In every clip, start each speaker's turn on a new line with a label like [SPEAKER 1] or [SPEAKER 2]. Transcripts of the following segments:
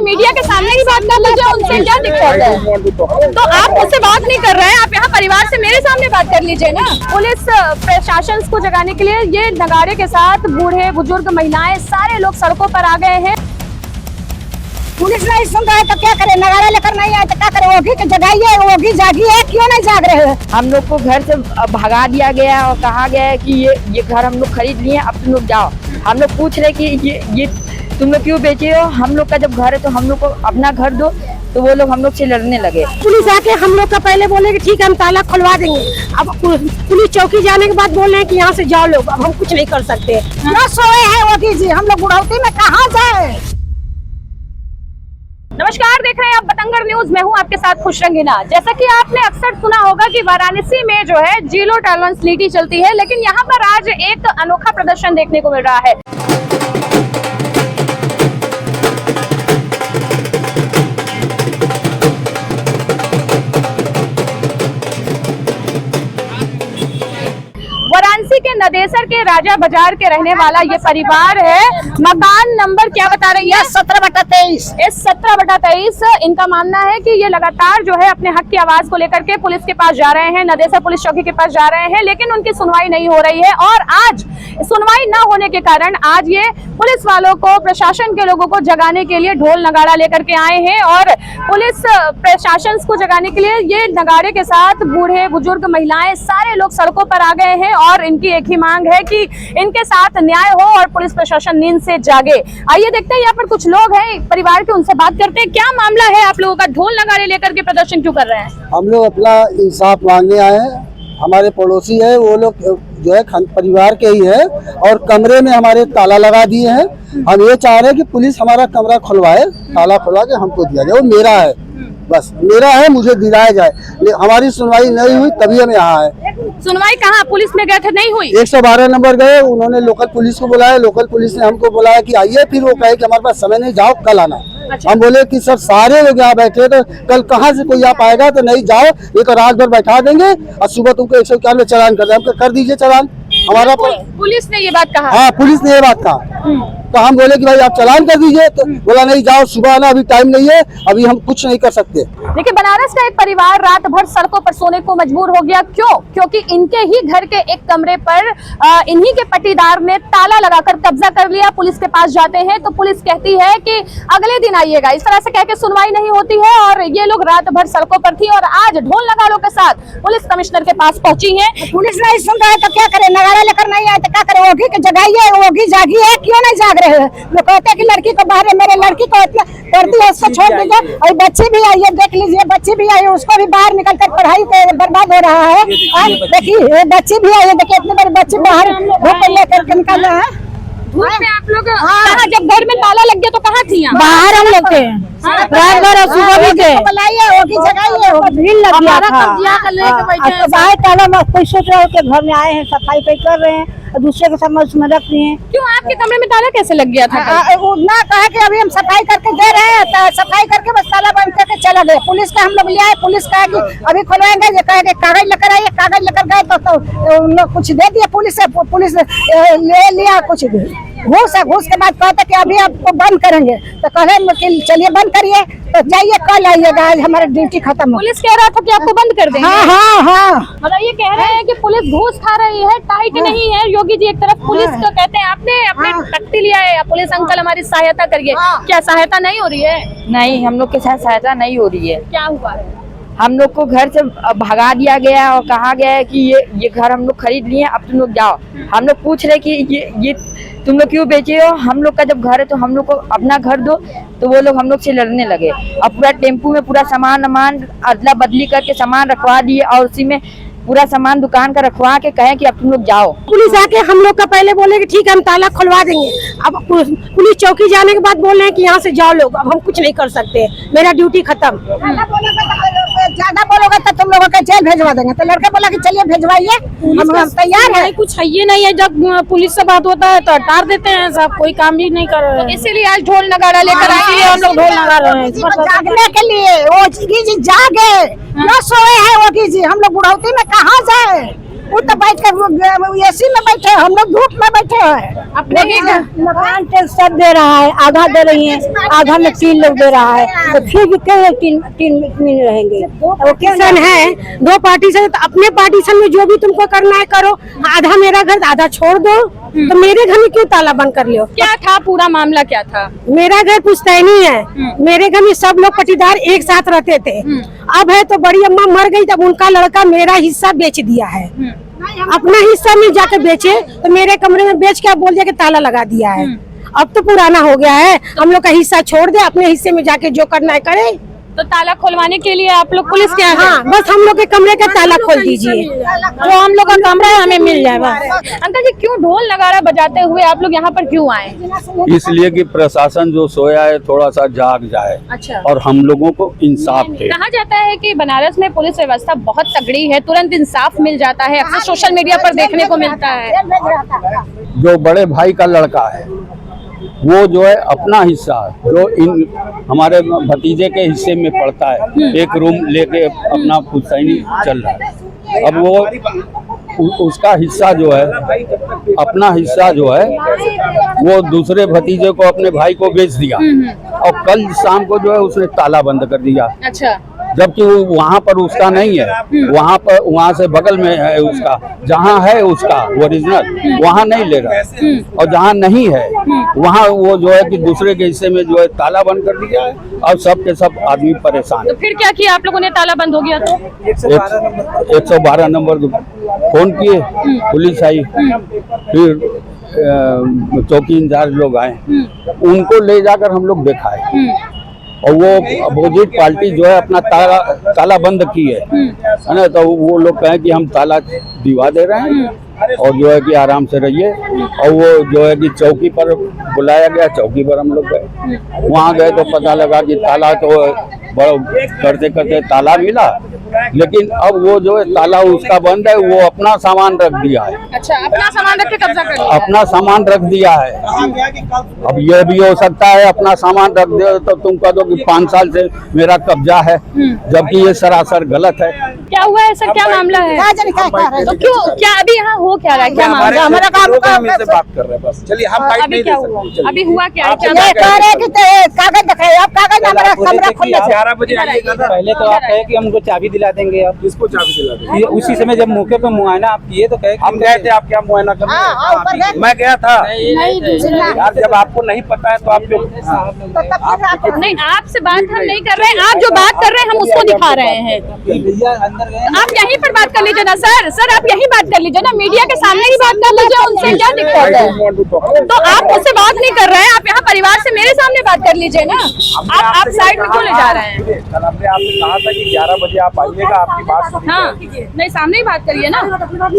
[SPEAKER 1] Media के सामने ही बात कर लीजिए, उनसे क्या दिक्कत है? तो आप मुझसे बात नहीं कर रहे हैं, आप यहाँ परिवार से मेरे सामने बात कर लीजिए ना। पुलिस प्रशासन को जगाने के लिए ये नगाड़े के साथ बूढ़े बुजुर्ग महिलाएं सारे लोग सड़कों पर आ गए हैं।
[SPEAKER 2] पुलिस नहीं सुन रहा है तो क्या करे, नगाड़ा लेकर नहीं आए तो क्या करे? ओघी के जगाइए, ओघी जागी है, क्यों नहीं जाग रहे हैं?
[SPEAKER 3] हम लोग को घर से भगा दिया गया और कहा गया है कि ये घर हम लोग खरीद लिए, अब तुम लोग जाओ। हम लोग पूछ रहे कि ये तुम लोग क्यों बेचे हो? हम लोग का जब घर है तो हम लोग को अपना घर दो, तो वो लोग हम लोग से लड़ने लगे।
[SPEAKER 2] पुलिस आके हम लोग का पहले बोले कि ठीक है हम ताला खुलवा देंगे, अब पुलिस चौकी जाने के बाद बोल रहे हैं कि यहाँ से जाओ लोग, अब हम कुछ नहीं कर सकते। न सोए हैं ओघी जी, हम लोग बुढ़ौती में कहाँ जाए?
[SPEAKER 1] नमस्कार, देख रहे हैं आप बतंगड़ न्यूज। मैं हूं आपके साथ खुश रंगीना। जैसा कि आपने अक्सर सुना होगा कि वाराणसी में जो है जीरो टॉलरेंस नीति चलती है, लेकिन यहां पर आज एक अनोखा प्रदर्शन देखने को मिल रहा है। वाराणसी के नदेसर के राजा बाजार के रहने वाला ये परिवार है। मकान नंबर क्या बता रही है?
[SPEAKER 2] 17/23।
[SPEAKER 1] इस 17/23 इनका मानना है कि ये लगातार जो है अपने हक की आवाज को लेकर के पुलिस के पास जा रहे हैं, नदेसर पुलिस चौकी के पास जा रहे हैं, लेकिन उनकी सुनवाई नहीं हो रही है। और आज सुनवाई न होने के कारण आज ये पुलिस वालों को, प्रशासन के लोगों को जगाने के लिए ढोल नगाड़ा लेकर के आए हैं। और पुलिस प्रशासन को जगाने के लिए ये नगाड़े के साथ बूढ़े बुजुर्ग महिलाएं सारे लोग सड़कों पर आ गए हैं और इनकी एक ही मांग है कि इनके साथ न्याय हो और पुलिस प्रशासन नींद से जागे। आइए देखते हैं यहाँ पर कुछ लोग हैं परिवार के, उनसे बात करते हैं। क्या मामला है आप लोगों का? ढोल नगाड़े लेकर के प्रदर्शन क्यों कर रहे हैं?
[SPEAKER 4] हम लोग अपना इंसाफ मांगने आए हैं। हमारे पड़ोसी है, वो लोग जो है परिवार के ही है और कमरे में हमारे ताला लगा दिए हैं। हम ये चाह रहे हैं कि पुलिस हमारा कमरा खुलवाए, ताला खुलवा के हमको दिया जाए। वो मेरा है, बस मेरा है, मुझे दिलाया जाए। हमारी सुनवाई नहीं हुई तभी हम यहाँ आए।
[SPEAKER 1] सुनवाई कहाँ? पुलिस में गए थे, नहीं हुई?
[SPEAKER 4] 112 नंबर गए, उन्होंने लोकल पुलिस को बुलाया, लोकल पुलिस ने हमको बुलाया कि आइए, फिर वो कहे कि हमारे पास समय नहीं, जाओ कल आना।
[SPEAKER 1] अच्छा।
[SPEAKER 4] हम बोले कि सर सारे लोग यहाँ बैठे तो कल कहाँ से कोई आ पाएगा, तो नहीं जाओ, ये तो रात भर बैठा देंगे और सुबह तुमको 191 चालान कर देंगे। कर दीजिए चालान हमारा।
[SPEAKER 1] पुलिस ने ये बात कहा?
[SPEAKER 4] हाँ, पुलिस ने ये बात कहा। तो हम बोले कि भाई आप चालान कर दीजिए, तो बोला नहीं जाओ, सुबह आना, अभी टाइम नहीं है, अभी हम कुछ नहीं कर सकते।
[SPEAKER 1] देखिए, बनारस का एक परिवार रात भर सड़कों पर सोने को मजबूर हो गया। क्यों? क्योंकि इनके ही घर के एक कमरे पर इन्हीं के पट्टीदार ने ताला लगाकर कब्जा कर लिया। पुलिस के पास जाते हैं तो पुलिस कहती है कि अगले दिन आइएगा, इस तरह से कहकर सुनवाई नहीं होती है और ये लोग रात भर सड़कों पर थी और आज ढोल नगाड़ों के साथ पुलिस कमिश्नर के पास पहुंची है।
[SPEAKER 2] पुलिस नहीं सुन रहा है तो क्या करे, नगाड़ा लेकर नहीं आए तो क्या करे? ओघी के जगाइए, ओघी जागी है, क्यों नहीं जाग रहे हैं? वो कहते हैं कि लड़की को बाहर है, मेरे लड़की को इतना करती है, उसको छोड़ दीजिए। और बच्ची भी आई है, देख लीजिए, बच्ची भी आई है, उसको भी बाहर निकल कर पढ़ाई बर्बाद हो रहा है। देखिए बच्ची भी आई है, देखिए इतनी बड़ी बच्ची बाहर धूप लेकर निकल रहा है।
[SPEAKER 1] धूप में आप लोग कहाँ? जब घर में ताला लग गया तो कहाँ थी?
[SPEAKER 2] बाहर हम लोग थे, रात भर सुबह भी थे। ओघी जगाइए, भीड़ लग गया था। बाहर ताला कोई सोच रहा है कि घर में आए हैं, सफाई कर रहे हैं और दूसरे के सामने उसमें रख दिए हैं।
[SPEAKER 1] क्यों? आपके कमरे में ताला कैसे लग गया था?
[SPEAKER 2] ना कहा कि अभी हम सफाई करके दे रहे हैं, तो सफाई करके बस ताला बंद करके चला गया। पुलिस का हम लोग ले आए, पुलिस कहा कि अभी खुलवाएंगे, ये कहा कि कागज लेकर आइए। कागज लेकर गए तो उन लोग कुछ दे दिए पुलिस से, पुलिस ले लिया कुछ घूस है। घूस के बाद कहते कि अभी आपको बंद करेंगे, तो कहे कि चलिए बंद करिए, तो जाइए कल आइएगा, आज हमारा ड्यूटी खत्म।
[SPEAKER 1] पुलिस कह रहा था कि आपको बंद कर देंगे।
[SPEAKER 2] हाँ।
[SPEAKER 1] मतलब ये कह रहे हैं कि पुलिस घूस खा रही है, टाइट नहीं है। योगी जी एक तरफ पुलिस को कहते हैं आपने अपने तख्ती लिया है, पुलिस अंकल हमारी सहायता करिए। क्या सहायता नहीं हो रही है?
[SPEAKER 3] नहीं, हम लोग के साथ सहायता नहीं हो रही है।
[SPEAKER 1] क्या हुआ है?
[SPEAKER 3] हम लोग को घर से भगा दिया गया और कहा गया है कि ये घर हम लोग खरीद लिए, अब तुम लोग जाओ। हम लोग पूछ रहे कि ये तुम लोग क्यों बेचे हो? हम लोग का जब घर है तो हम लोग को अपना घर दो, तो वो लोग हम लोग से लड़ने लगे। अब पूरा टेम्पू में पूरा सामान अदला बदली करके सामान रखवा दिए और उसी में पूरा सामान दुकान का रखवा के कहे कि अब तुम लोग जाओ।
[SPEAKER 2] पुलिस आके हम लोग का पहले बोले कि ठीक है हम ताला खुलवा देंगे, अब पुलिस चौकी जाने के बाद बोल रहे हैं कि यहाँ से जाओ लोग, अब हम कुछ नहीं कर सकते, मेरा ड्यूटी खत्म। ज्यादा बोलोगे तो तुम लोगों को जेल भेजवा देंगे। तो लड़के बोला कि चलिए भेजवाइए, हम तैयार है।
[SPEAKER 5] कुछ है ये नहीं है, जब पुलिस से बात होता है तो हटा देते हैं, सब कोई काम भी नहीं कर रहे हैं।
[SPEAKER 1] इसीलिए आज ढोल नगाड़ा लेकर आए हैं।
[SPEAKER 5] हम लोग ढोल लगा रहे हैं
[SPEAKER 2] जागने के लिए। ओघी जी जागे, न सोए हैं ओघी जी, हम लोग बुढ़ौती में कहाँ जाए? वो तो बैठ कर एसी में बैठे, हम लोग धूप में बैठे हैं।
[SPEAKER 1] अपने
[SPEAKER 2] मकान टैक्स सब दे रहा है, आधा दे रही है, आधा में 3 लोग दे रहा है, तो फिर भी क्यों तीन रहेंगे?
[SPEAKER 5] पार्टीशन है, 2 पार्टीशन, तो अपने पार्टीशन में जो भी तुमको करना है करो, आधा मेरा घर आधा छोड़ दो, तो मेरे घर में क्यों ताला बंद कर लियो?
[SPEAKER 1] क्या था पूरा मामला, क्या था?
[SPEAKER 5] मेरा घर पुश्तैनी है, मेरे घर में सब लोग पटीदार एक साथ रहते थे। अब है तो बड़ी अम्मा मर गई, तब उनका लड़का मेरा हिस्सा बेच दिया है, अपना हिस्सा में जाके बेचे, तो मेरे कमरे में बेच के बोल दिया कि ताला लगा दिया है। अब तो पुराना हो गया है, हम लोग का हिस्सा छोड़ दे, अपने हिस्से में जाके जो करना है करे।
[SPEAKER 1] तो ताला खोलवाने के लिए आप लोग पुलिस के यहाँ गए?
[SPEAKER 5] हाँ, बस हम लोग के कमरे का ताला खोल दीजिए, जो हम लोग का कमरा है हमें मिल जाए बस।
[SPEAKER 1] अंकल जी, क्यों ढोल नगाड़ा बजाते हुए आप लोग यहाँ पर क्यों आए?
[SPEAKER 6] इसलिए कि प्रशासन जो सोया है थोड़ा सा जाग जाए।
[SPEAKER 1] अच्छा।
[SPEAKER 6] और हम लोगों को इंसाफ दे।
[SPEAKER 1] कहा जाता है कि बनारस में पुलिस व्यवस्था बहुत तगड़ी है, तुरंत इंसाफ मिल जाता है, अक्सर सोशल मीडिया पर देखने को मिलता है।
[SPEAKER 6] जो बड़े भाई का लड़का है वो जो है अपना हिस्सा जो इन हमारे भतीजे के हिस्से में पड़ता है, एक रूम लेके अपना पुश्तैनी चल रहा है। अब वो उसका हिस्सा जो है, अपना हिस्सा जो है वो दूसरे भतीजे को, अपने भाई को बेच दिया, और कल शाम को जो है उसने ताला बंद कर दिया।
[SPEAKER 1] अच्छा।
[SPEAKER 6] जबकि वो वहाँ पर उसका नहीं है, वहाँ से बगल में है उसका, जहाँ है उसका ओरिजिनल वहाँ नहीं ले रहा है, और जहाँ नहीं है वहाँ वो जो है कि दूसरे के हिस्से में जो है ताला बंद कर दिया है, और सब के सब आदमी परेशान।
[SPEAKER 1] तो फिर क्या किया आप लोगों ने? ताला बंद हो गया तो
[SPEAKER 6] 112 नंबर फोन किए, पुलिस आई, फिर चौकी इंचार्ज लोग आए, उनको ले जाकर हम लोग दिखाए, और वो अपोजिट पार्टी जो है अपना ताला बंद की है ना, तो वो लोग कहें कि हम ताला दिवा दे रहे हैं और जो है कि आराम से रहिए। और वो जो है कि चौकी पर बुलाया गया, चौकी पर हम लोग गए, वहाँ गए तो पता लगा कि ताला तो बड़ा करते करते ताला मिला, लेकिन अब वो जो है ताला उसका बंद है, वो अपना सामान रख दिया है।
[SPEAKER 1] अच्छा, अपना सामान रख के कब्जा कर लिया?
[SPEAKER 6] अपना सामान रख दिया है। अब ये भी हो सकता है अपना सामान रख दे तो तुम कह दो कि 5 साल से मेरा कब्जा है, जबकि ये सरासर गलत है।
[SPEAKER 1] क्या हुआ है सर, क्या मामला है? तो क्यों, क्या अभी यहाँ हो क्या रहा है, क्या मामला? हमारा काम
[SPEAKER 7] से बात कर रहे हैं बस। चलिए हम
[SPEAKER 1] अभी क्या हुआ, अभी हुआ क्या है?
[SPEAKER 2] कागज दिखाए, आप कागज हमारा कमरा खोल
[SPEAKER 7] 11 बजे आइएगा।
[SPEAKER 8] पहले तो आप कहे कि हमको चाबी दिला देंगे, आप
[SPEAKER 7] किसको चाबी दिला देंगे?
[SPEAKER 8] ये उसी समय जब मौके पे मुआयना आप किए तो कहे
[SPEAKER 7] हम गए थे, आप क्या मुआयना करने? मैं गया था यार, जब आपको नहीं पता है तो आप
[SPEAKER 1] नहीं, आपसे बात हम नहीं कर रहे हैं, आप जो बात कर रहे हैं हम उसको दिखा रहे हैं।
[SPEAKER 8] भैया अंदर गए,
[SPEAKER 1] आप यहीं पर बात कर लीजिए ना सर, सर आप यहीं बात कर लीजिए ना, मीडिया के सामने ही बात कर लीजिए, उनसे क्या दिक्कत है? तो आप मुझसे बात नहीं कर रहे हैं, आप यहाँ परिवार से मेरे सामने बात कर लीजिए ना, आप साइड में क्यों ले जा रहे हैं?
[SPEAKER 7] कल हमने आपसे कहा था कि 11 बजे आप आइएगा, आपकी बात सुनी
[SPEAKER 1] हाँ, नहीं सामने ही बात करिए ना,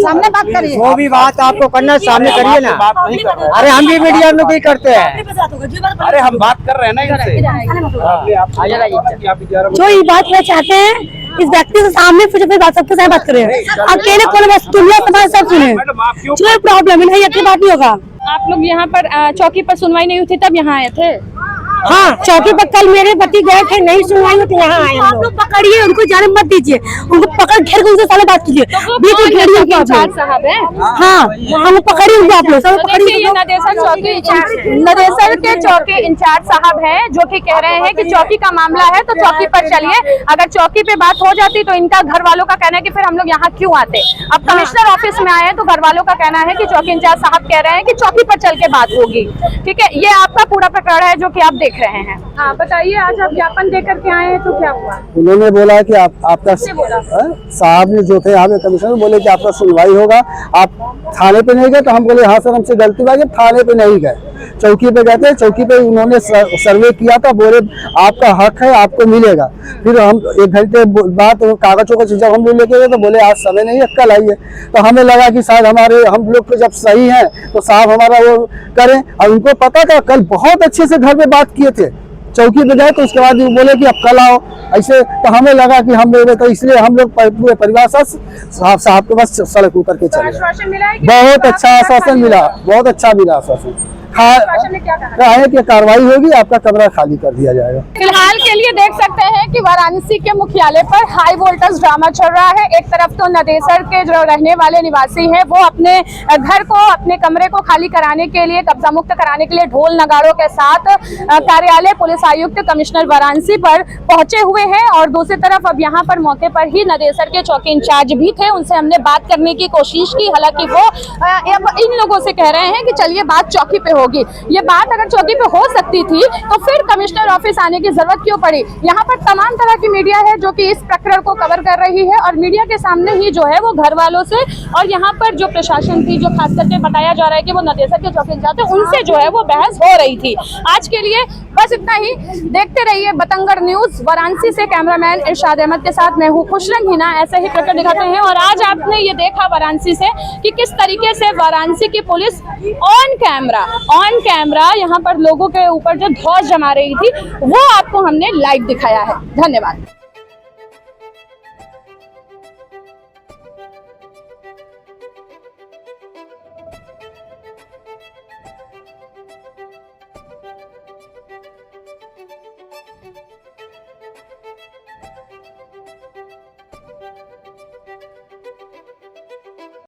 [SPEAKER 2] सामने बात करिए।
[SPEAKER 8] जो भी बात आपको करना है सामने करिए ना।
[SPEAKER 7] बात नहीं कर रहे हैं।
[SPEAKER 8] अरे हम भी मीडिया में भी करते हैं।
[SPEAKER 7] अरे हम बात कर रहे हैं ना इनसे।
[SPEAKER 5] जो ये बात करना चाहते हैं इस व्यक्ति के सामने फिर बात सबके साथ बात करें, अकेले कौन बस दुनिया समाज सब सुने, कोई प्रॉब्लम नहीं, ये बात नहीं होगा।
[SPEAKER 1] आप लोग यहाँ पर चौकी पर सुनवाई नहीं हुई थी तब यहाँ आए थे?
[SPEAKER 5] हाँ, चौकी पर कल मेरे पति गए थे, नहीं सुनवाई होती, यहाँ आए। आप लोग पकड़िए उनको, जाने मत दीजिए, उनको पकड़ घेर के उनसे साले बात कीजिए। बिल्कुल घेरिए उनको,
[SPEAKER 1] इंचार्ज साहब है।
[SPEAKER 5] हाँ, हम पकड़िए उनको, आप लोग सब
[SPEAKER 1] देखिए, ये नदेसर के चौकी इंचार्ज साहब हैं जो कि कह रहे हैं कि चौकी का मामला है तो चौकी पर चलिए, अगर चौकी पे बात हो जाती तो इनका घर वालों का कहना है कि फिर हम लोग यहाँ क्यों आते। अब कमिश्नर ऑफिस में आए तो घर वालों का कहना है कि चौकी इंचार्ज साहब कह रहे हैं कि चौकी पर चल के बात होगी। ठीक है, ये आपका पूरा प्रकरण है जो कि आप देख रहे हैं। हाँ बताइए, आज आप ज्ञापन दे करके आए हैं तो क्या हुआ?
[SPEAKER 4] उन्होंने बोला कि आपका साहब ने जो थे यहाँ पे कमिश्नर बोले कि आपका सुनवाई होगा, आप थाने पे नहीं गए, तो हम बोले हाँ सर हमसे गलती हुआ, थाने पे नहीं गए, चौकी पे गए थे, चौकी पे उन्होंने सर्वे किया था, बोले आपका हक है, आपको मिलेगा। फिर हम 1 घंटे बाद कागजों को जब हम लोग लेके गए तो बोले आज समय नहीं है, कल आइए। तो हमें लगा कि शायद हम लोग जब सही है तो साहब हमारा वो करें, और उनको पता था, कल बहुत अच्छे से घर में बात किए थे, चौकी पे गए तो उसके बाद वो बोले कि अब कल आओ ऐसे। तो हमें लगा कि हम लोग, तो इसलिए हम लोग पूरे परिवार साहब के पास सड़क उतर के चले गए।
[SPEAKER 1] आश्वासन मिला है कि
[SPEAKER 4] बहुत अच्छा आश्वासन मिला, बहुत अच्छा मिला आश्वासन।
[SPEAKER 1] प्रशासन ने क्या कहा?
[SPEAKER 4] कहा है कि कार्रवाई होगी, आपका कमरा खाली कर दिया जाएगा।
[SPEAKER 1] फिलहाल के लिए देख सकते हैं कि वाराणसी के मुख्यालय पर हाई वोल्टेज ड्रामा चल रहा है। एक तरफ तो नदेसर के जो रहने वाले निवासी हैं वो अपने घर को, अपने कमरे को खाली कराने के लिए, कब्जा मुक्त कराने के लिए ढोल नगाड़ों के साथ कार्यालय पुलिस आयुक्त कमिश्नर वाराणसी पर पहुंचे हुए हैं, और दूसरी तरफ अब यहाँ पर मौके पर ही नदेसर के चौकी इंचार्ज भी थे। उनसे हमने बात करने की कोशिश की, हालांकि वो इन लोगों से कह रहे हैं कि चलिए बात चौकी पे होगी। ये बात अगर चौकी पे हो सकती थी तो फिर कमिश्नर ऑफिस आने की जरूरत क्यों पड़ी? यहाँ पर तमाम तरह की मीडिया है जो कि इस प्रकरण को कवर कर रही है, और मीडिया के सामने ही जो है वो घर वालों से और यहाँ पर जो प्रशासन थी, जो खास करके बताया जा रहा है कि वो नदेसर के चौकी इंचार्ज थे, उनसे जो है वो बहस हो रही थी। आज के लिए बस इतना ही। देखते रहिए बतंगड़ न्यूज। वाराणसी से कैमरामैन इरशाद अहमद के साथ मैं हूँ खुशरंग हिना। ऐसे ही प्रकरण दिखाते हैं, और आज आपने ये देखा वाराणसी से कि किस तरीके से वाराणसी की पुलिस ऑन कैमरा यहाँ पर लोगों के ऊपर जो धौंस जमा रही थी वो आपको हमने लाइव दिखाया है। धन्यवाद।